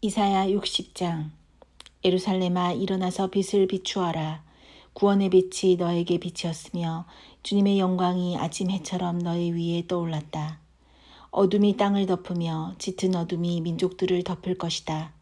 이사야 60장. 예루살렘아, 일어나서 빛을 비추어라. 구원의 빛이 너에게 빛이었으며 주님의 영광이 아침 해처럼 너의 위에 떠올랐다. 어둠이 땅을 덮으며 짙은 어둠이 민족들을 덮을 것이다.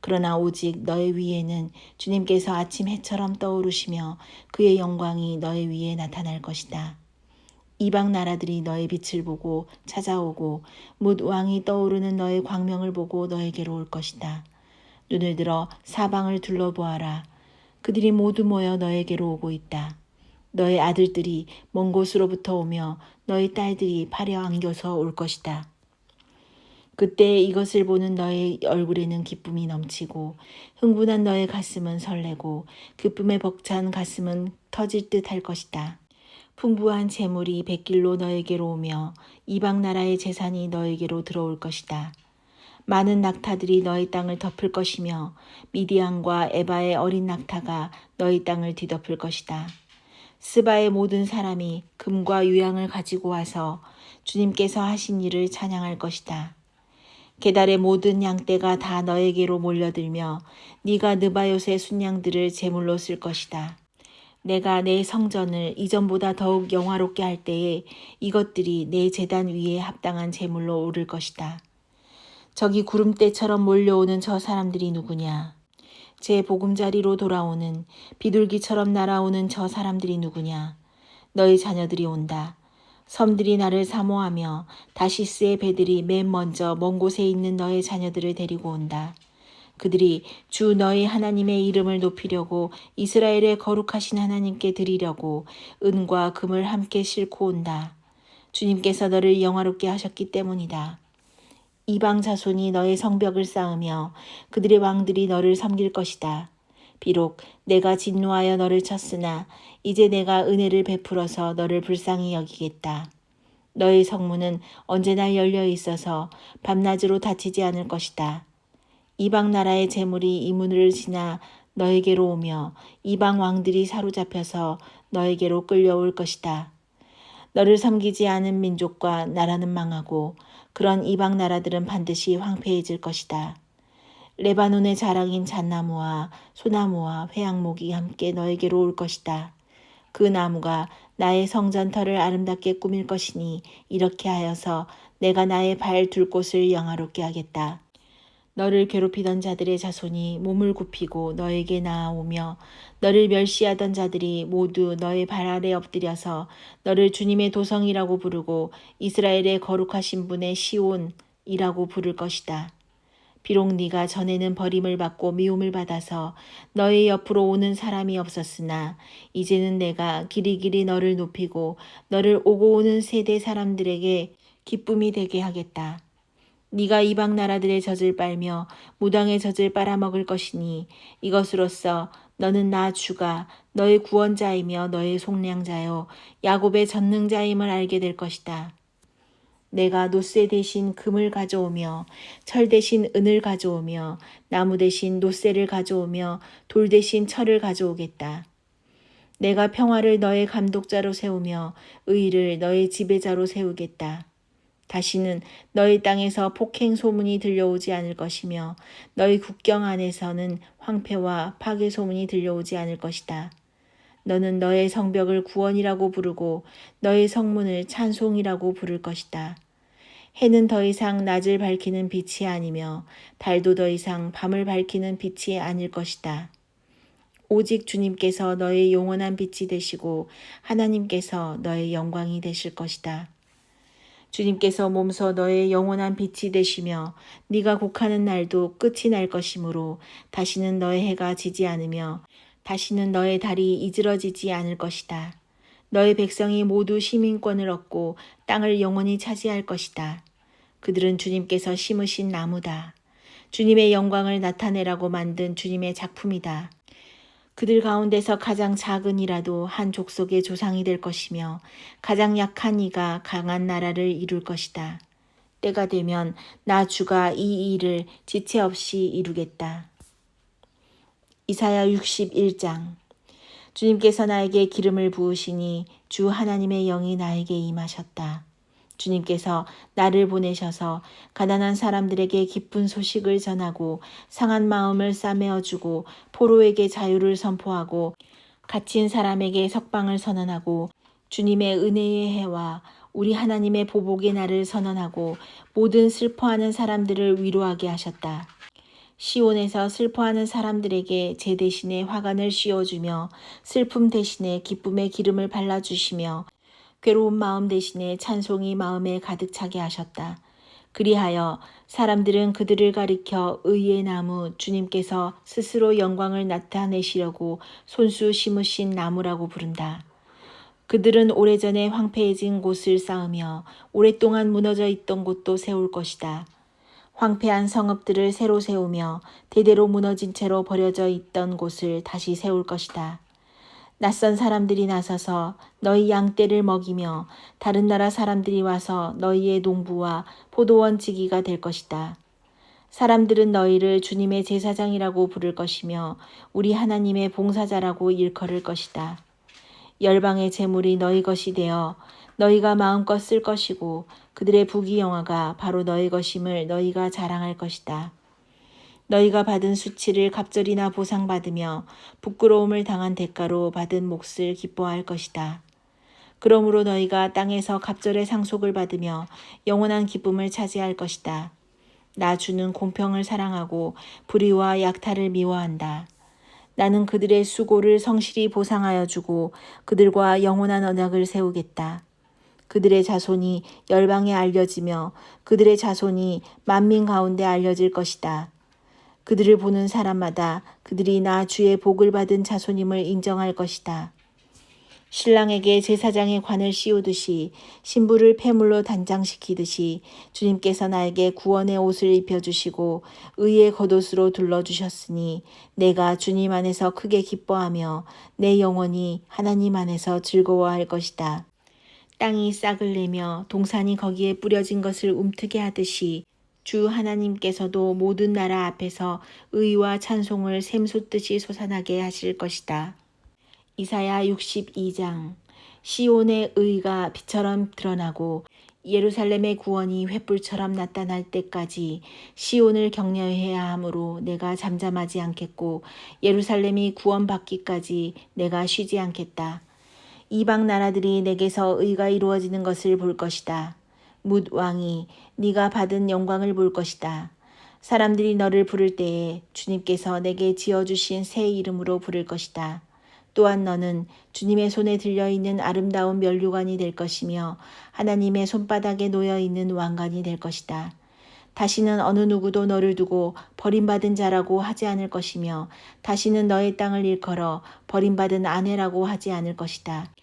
그러나 오직 너의 위에는 주님께서 아침 해처럼 떠오르시며 그의 영광이 너의 위에 나타날 것이다. 이방 나라들이 너의 빛을 보고 찾아오고 뭇 왕이 떠오르는 너의 광명을 보고 너에게로 올 것이다. 눈을 들어 사방을 둘러보아라. 그들이 모두 모여 너에게로 오고 있다. 너의 아들들이 먼 곳으로부터 오며 너의 딸들이 팔에 안겨서 올 것이다. 그때 이것을 보는 너의 얼굴에는 기쁨이 넘치고 흥분한 너의 가슴은 설레고 기쁨에 벅찬 가슴은 터질 듯 할 것이다. 풍부한 재물이 백길로 너에게로 오며 이방 나라의 재산이 너에게로 들어올 것이다. 많은 낙타들이 너희 땅을 덮을 것이며 미디안과 에바의 어린 낙타가 너희 땅을 뒤덮을 것이다. 스바의 모든 사람이 금과 유향을 가지고 와서 주님께서 하신 일을 찬양할 것이다. 게달의 모든 양떼가 다 너에게로 몰려들며 네가 느바요의 순양들을 제물로 쓸 것이다. 내가 내 성전을 이전보다 더욱 영화롭게 할 때에 이것들이 내 제단 위에 합당한 제물로 오를 것이다. 저기 구름대처럼 몰려오는 저 사람들이 누구냐? 제 보금자리로 돌아오는 비둘기처럼 날아오는 저 사람들이 누구냐? 너희 자녀들이 온다. 섬들이 나를 사모하며 다시스의 배들이 맨 먼저 먼 곳에 있는 너의 자녀들을 데리고 온다. 그들이 주 너희 하나님의 이름을 높이려고 이스라엘의 거룩하신 하나님께 드리려고 은과 금을 함께 싣고 온다. 주님께서 너를 영화롭게 하셨기 때문이다. 이방 자손이 너의 성벽을 쌓으며 그들의 왕들이 너를 섬길 것이다. 비록 내가 진노하여 너를 쳤으나 이제 내가 은혜를 베풀어서 너를 불쌍히 여기겠다. 너의 성문은 언제나 열려 있어서 밤낮으로 닫히지 않을 것이다. 이방 나라의 재물이 이 문을 지나 너에게로 오며 이방 왕들이 사로잡혀서 너에게로 끌려올 것이다. 너를 섬기지 않은 민족과 나라는 망하고 그런 이방 나라들은 반드시 황폐해질 것이다. 레바논의 자랑인 잣나무와 소나무와 회양목이 함께 너에게로 올 것이다. 그 나무가 나의 성전터를 아름답게 꾸밀 것이니 이렇게 하여서 내가 나의 발 둘 곳을 영화롭게 하겠다. 너를 괴롭히던 자들의 자손이 몸을 굽히고 너에게 나아오며 너를 멸시하던 자들이 모두 너의 발 아래 엎드려서 너를 주님의 도성이라고 부르고 이스라엘의 거룩하신 분의 시온이라고 부를 것이다. 비록 네가 전에는 버림을 받고 미움을 받아서 너의 옆으로 오는 사람이 없었으나 이제는 내가 길이길이 너를 높이고 너를 오고 오는 세대 사람들에게 기쁨이 되게 하겠다. 네가 이방 나라들의 젖을 빨며 무당의 젖을 빨아먹을 것이니 이것으로써 너는 나 주가 너의 구원자이며 너의 속량자요 야곱의 전능자임을 알게 될 것이다. 내가 노쇠 대신 금을 가져오며 철 대신 은을 가져오며 나무 대신 노쇠를 가져오며 돌 대신 철을 가져오겠다. 내가 평화를 너의 감독자로 세우며 의를 너의 지배자로 세우겠다. 다시는 너희 땅에서 폭행 소문이 들려오지 않을 것이며 너희 국경 안에서는 황폐와 파괴 소문이 들려오지 않을 것이다. 너는 너의 성벽을 구원이라고 부르고 너의 성문을 찬송이라고 부를 것이다. 해는 더 이상 낮을 밝히는 빛이 아니며 달도 더 이상 밤을 밝히는 빛이 아닐 것이다. 오직 주님께서 너의 영원한 빛이 되시고 하나님께서 너의 영광이 되실 것이다. 주님께서 몸소 너의 영원한 빛이 되시며 네가 곡하는 날도 끝이 날 것이므로 다시는 너의 해가 지지 않으며 다시는 너의 달이 이즈러지지 않을 것이다. 너의 백성이 모두 시민권을 얻고 땅을 영원히 차지할 것이다. 그들은 주님께서 심으신 나무다. 주님의 영광을 나타내라고 만든 주님의 작품이다. 그들 가운데서 가장 작은 이라도 한 족속의 조상이 될 것이며 가장 약한 이가 강한 나라를 이룰 것이다. 때가 되면 나 주가 이 일을 지체 없이 이루겠다. 이사야 61장. 주님께서 나에게 기름을 부으시니 주 하나님의 영이 나에게 임하셨다. 주님께서 나를 보내셔서 가난한 사람들에게 기쁜 소식을 전하고 상한 마음을 싸매어주고 포로에게 자유를 선포하고 갇힌 사람에게 석방을 선언하고 주님의 은혜의 해와 우리 하나님의 보복의 날을 선언하고 모든 슬퍼하는 사람들을 위로하게 하셨다. 시온에서 슬퍼하는 사람들에게 제 대신에 화관을 씌워주며 슬픔 대신에 기쁨의 기름을 발라주시며 괴로운 마음 대신에 찬송이 마음에 가득 차게 하셨다. 그리하여 사람들은 그들을 가리켜 의의 나무 주님께서 스스로 영광을 나타내시려고 손수 심으신 나무라고 부른다. 그들은 오래전에 황폐해진 곳을 쌓으며 오랫동안 무너져 있던 곳도 세울 것이다. 황폐한 성읍들을 새로 세우며 대대로 무너진 채로 버려져 있던 곳을 다시 세울 것이다. 낯선 사람들이 나서서 너희 양떼를 먹이며 다른 나라 사람들이 와서 너희의 농부와 포도원 지기가 될 것이다. 사람들은 너희를 주님의 제사장이라고 부를 것이며 우리 하나님의 봉사자라고 일컬을 것이다. 열방의 재물이 너희 것이 되어 너희가 마음껏 쓸 것이고 그들의 부귀영화가 바로 너희 것임을 너희가 자랑할 것이다. 너희가 받은 수치를 갑절이나 보상받으며 부끄러움을 당한 대가로 받은 몫을 기뻐할 것이다. 그러므로 너희가 땅에서 갑절의 상속을 받으며 영원한 기쁨을 차지할 것이다. 나 주는 공평을 사랑하고 불의와 약탈을 미워한다. 나는 그들의 수고를 성실히 보상하여 주고 그들과 영원한 언약을 세우겠다. 그들의 자손이 열방에 알려지며 그들의 자손이 만민 가운데 알려질 것이다. 그들을 보는 사람마다 그들이 나 주의 복을 받은 자손임을 인정할 것이다. 신랑에게 제사장의 관을 씌우듯이 신부를 폐물로 단장시키듯이 주님께서 나에게 구원의 옷을 입혀주시고 의의 겉옷으로 둘러주셨으니 내가 주님 안에서 크게 기뻐하며 내 영혼이 하나님 안에서 즐거워할 것이다. 땅이 싹을 내며 동산이 거기에 뿌려진 것을 움트게 하듯이 주 하나님께서도 모든 나라 앞에서 의와 찬송을 샘솟듯이 솟아나게 하실 것이다. 이사야 62장. 시온의 의가 빛처럼 드러나고 예루살렘의 구원이 횃불처럼 나타날 때까지 시온을 격려해야 하므로 내가 잠잠하지 않겠고 예루살렘이 구원받기까지 내가 쉬지 않겠다. 이방 나라들이 내게서 의가 이루어지는 것을 볼 것이다. 뭇 왕이 네가 받은 영광을 볼 것이다. 사람들이 너를 부를 때에 주님께서 내게 지어주신 새 이름으로 부를 것이다. 또한 너는 주님의 손에 들려있는 아름다운 면류관이 될 것이며 하나님의 손바닥에 놓여있는 왕관이 될 것이다. 다시는 어느 누구도 너를 두고 버림받은 자라고 하지 않을 것이며 다시는 너의 땅을 일컬어 버림받은 아내라고 하지 않을 것이다.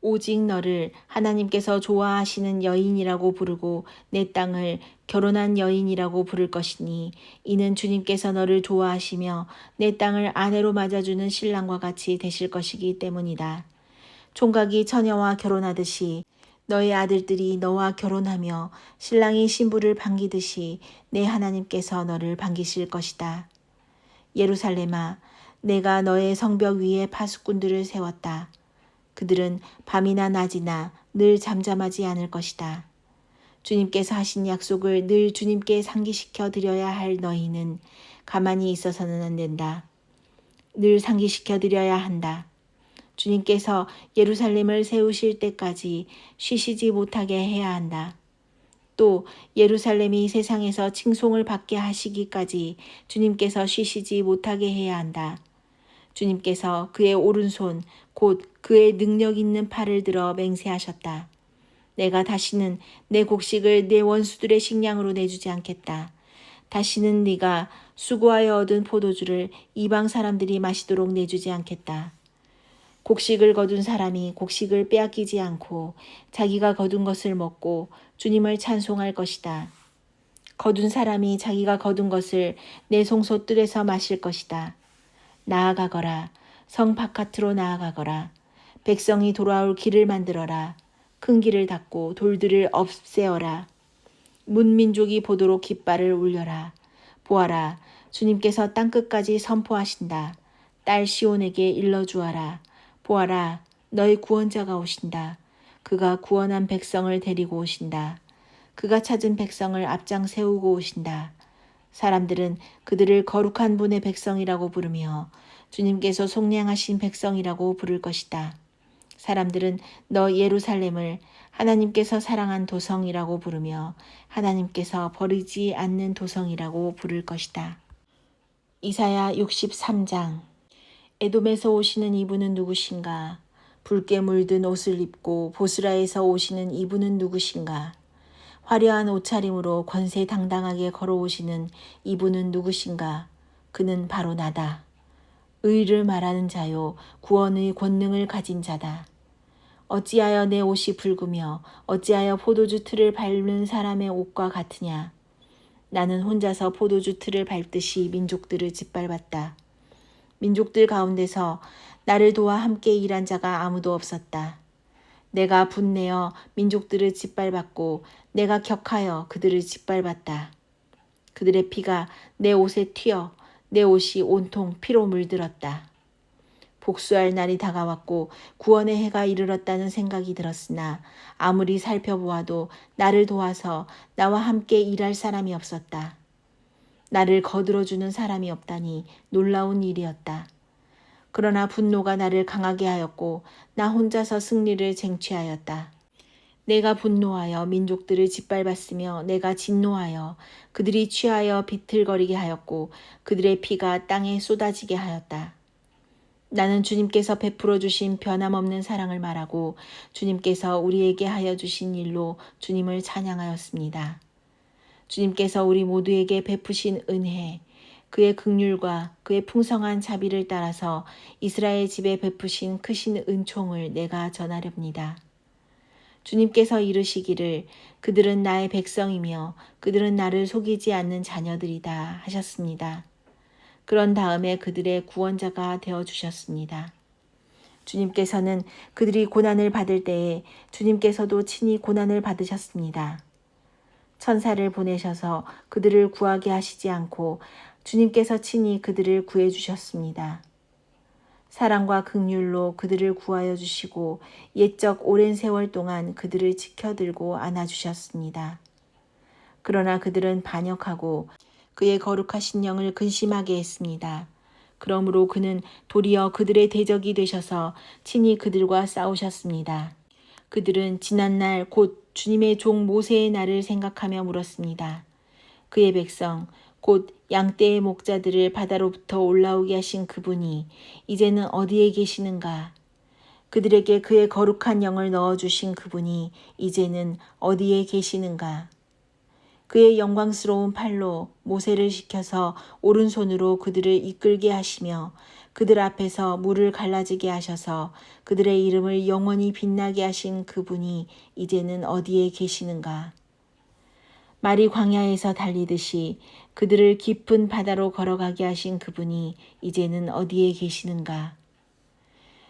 오직 너를 하나님께서 좋아하시는 여인이라고 부르고 내 땅을 결혼한 여인이라고 부를 것이니 이는 주님께서 너를 좋아하시며 내 땅을 아내로 맞아주는 신랑과 같이 되실 것이기 때문이다. 총각이 처녀와 결혼하듯이 너의 아들들이 너와 결혼하며 신랑이 신부를 반기듯이 내 하나님께서 너를 반기실 것이다. 예루살렘아, 내가 너의 성벽 위에 파수꾼들을 세웠다. 그들은 밤이나 낮이나 늘 잠잠하지 않을 것이다. 주님께서 하신 약속을 늘 주님께 상기시켜 드려야 할 너희는 가만히 있어서는 안 된다. 늘 상기시켜 드려야 한다. 주님께서 예루살렘을 세우실 때까지 쉬시지 못하게 해야 한다. 또 예루살렘이 세상에서 칭송을 받게 하시기까지 주님께서 쉬시지 못하게 해야 한다. 주님께서 그의 오른손 곧 그의 능력 있는 팔을 들어 맹세하셨다. 내가 다시는 내 곡식을 내 원수들의 식량으로 내주지 않겠다. 다시는 네가 수고하여 얻은 포도주를 이방 사람들이 마시도록 내주지 않겠다. 곡식을 거둔 사람이 곡식을 빼앗기지 않고 자기가 거둔 것을 먹고 주님을 찬송할 것이다. 거둔 사람이 자기가 거둔 것을 내 송소 뜰에서 마실 것이다. 나아가거라. 성 바깥으로 나아가거라. 백성이 돌아올 길을 만들어라. 큰 길을 닫고 돌들을 없애어라. 문민족이 보도록 깃발을 울려라. 보아라. 주님께서 땅끝까지 선포하신다. 딸 시온에게 일러주어라. 보아라. 너희 구원자가 오신다. 그가 구원한 백성을 데리고 오신다. 그가 찾은 백성을 앞장 세우고 오신다. 사람들은 그들을 거룩한 분의 백성이라고 부르며 주님께서 속량하신 백성이라고 부를 것이다. 사람들은 너 예루살렘을 하나님께서 사랑한 도성이라고 부르며 하나님께서 버리지 않는 도성이라고 부를 것이다. 이사야 63장. 에돔에서 오시는 이분은 누구신가? 붉게 물든 옷을 입고 보스라에서 오시는 이분은 누구신가? 화려한 옷차림으로 권세당당하게 걸어오시는 이분은 누구신가? 그는 바로 나다. 의를 말하는 자요 구원의 권능을 가진 자다. 어찌하여 내 옷이 붉으며 어찌하여 포도주 틀을 밟는 사람의 옷과 같으냐. 나는 혼자서 포도주 틀을 밟듯이 민족들을 짓밟았다. 민족들 가운데서 나를 도와 함께 일한 자가 아무도 없었다. 내가 분내어 민족들을 짓밟았고 내가 격하여 그들을 짓밟았다. 그들의 피가 내 옷에 튀어 내 옷이 온통 피로 물들었다. 복수할 날이 다가왔고 구원의 해가 이르렀다는 생각이 들었으나 아무리 살펴보아도 나를 도와서 나와 함께 일할 사람이 없었다. 나를 거들어주는 사람이 없다니 놀라운 일이었다. 그러나 분노가 나를 강하게 하였고 나 혼자서 승리를 쟁취하였다. 내가 분노하여 민족들을 짓밟았으며 내가 진노하여 그들이 취하여 비틀거리게 하였고 그들의 피가 땅에 쏟아지게 하였다. 나는 주님께서 베풀어 주신 변함없는 사랑을 말하고 주님께서 우리에게 하여 주신 일로 주님을 찬양하였습니다. 주님께서 우리 모두에게 베푸신 은혜, 그의 긍휼과 그의 풍성한 자비를 따라서 이스라엘 집에 베푸신 크신 은총을 내가 전하렵니다. 주님께서 이르시기를 그들은 나의 백성이며 그들은 나를 속이지 않는 자녀들이다 하셨습니다. 그런 다음에 그들의 구원자가 되어주셨습니다. 주님께서는 그들이 고난을 받을 때에 주님께서도 친히 고난을 받으셨습니다. 천사를 보내셔서 그들을 구하게 하시지 않고 주님께서 친히 그들을 구해주셨습니다. 사랑과 긍휼로 그들을 구하여 주시고 옛적 오랜 세월 동안 그들을 지켜들고 안아주셨습니다. 그러나 그들은 반역하고 그의 거룩하신 영을 근심하게 했습니다. 그러므로 그는 도리어 그들의 대적이 되셔서 친히 그들과 싸우셨습니다. 그들은 지난날 곧 주님의 종 모세의 날을 생각하며 물었습니다. 그의 백성 곧 양떼의 목자들을 바다로부터 올라오게 하신 그분이 이제는 어디에 계시는가? 그들에게 그의 거룩한 영을 넣어주신 그분이 이제는 어디에 계시는가? 그의 영광스러운 팔로 모세를 시켜서 오른손으로 그들을 이끌게 하시며 그들 앞에서 물을 갈라지게 하셔서 그들의 이름을 영원히 빛나게 하신 그분이 이제는 어디에 계시는가? 말이 광야에서 달리듯이 그들을 깊은 바다로 걸어가게 하신 그분이 이제는 어디에 계시는가?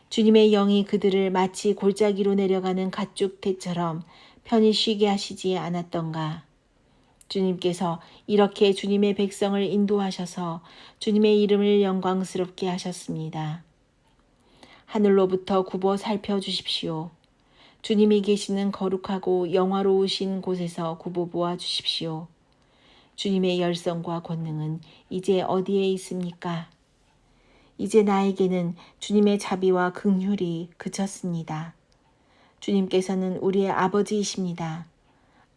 주님의 영이 그들을 마치 골짜기로 내려가는 가축대처럼 편히 쉬게 하시지 않았던가? 주님께서 이렇게 주님의 백성을 인도하셔서 주님의 이름을 영광스럽게 하셨습니다. 하늘로부터 굽어 살펴주십시오. 주님이 계시는 거룩하고 영화로우신 곳에서 굽어 보아 주십시오. 주님의 열성과 권능은 이제 어디에 있습니까? 이제 나에게는 주님의 자비와 긍휼이 그쳤습니다. 주님께서는 우리의 아버지이십니다.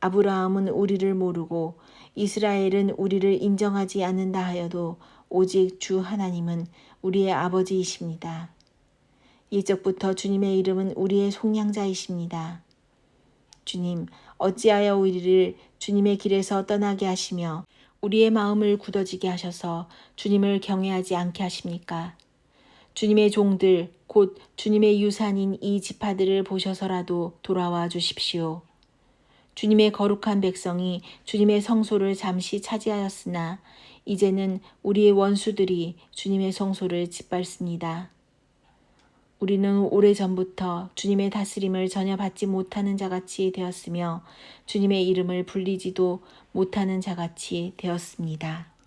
아브라함은 우리를 모르고 이스라엘은 우리를 인정하지 않는다 하여도 오직 주 하나님은 우리의 아버지이십니다. 옛적부터 주님의 이름은 우리의 속량자이십니다. 주님, 어찌하여 우리를 주님의 길에서 떠나게 하시며 우리의 마음을 굳어지게 하셔서 주님을 경외하지 않게 하십니까? 주님의 종들, 곧 주님의 유산인 이 지파들을 보셔서라도 돌아와 주십시오. 주님의 거룩한 백성이 주님의 성소를 잠시 차지하였으나 이제는 우리의 원수들이 주님의 성소를 짓밟습니다. 우리는 오래전부터 주님의 다스림을 전혀 받지 못하는 자같이 되었으며 주님의 이름을 불리지도 못하는 자같이 되었습니다.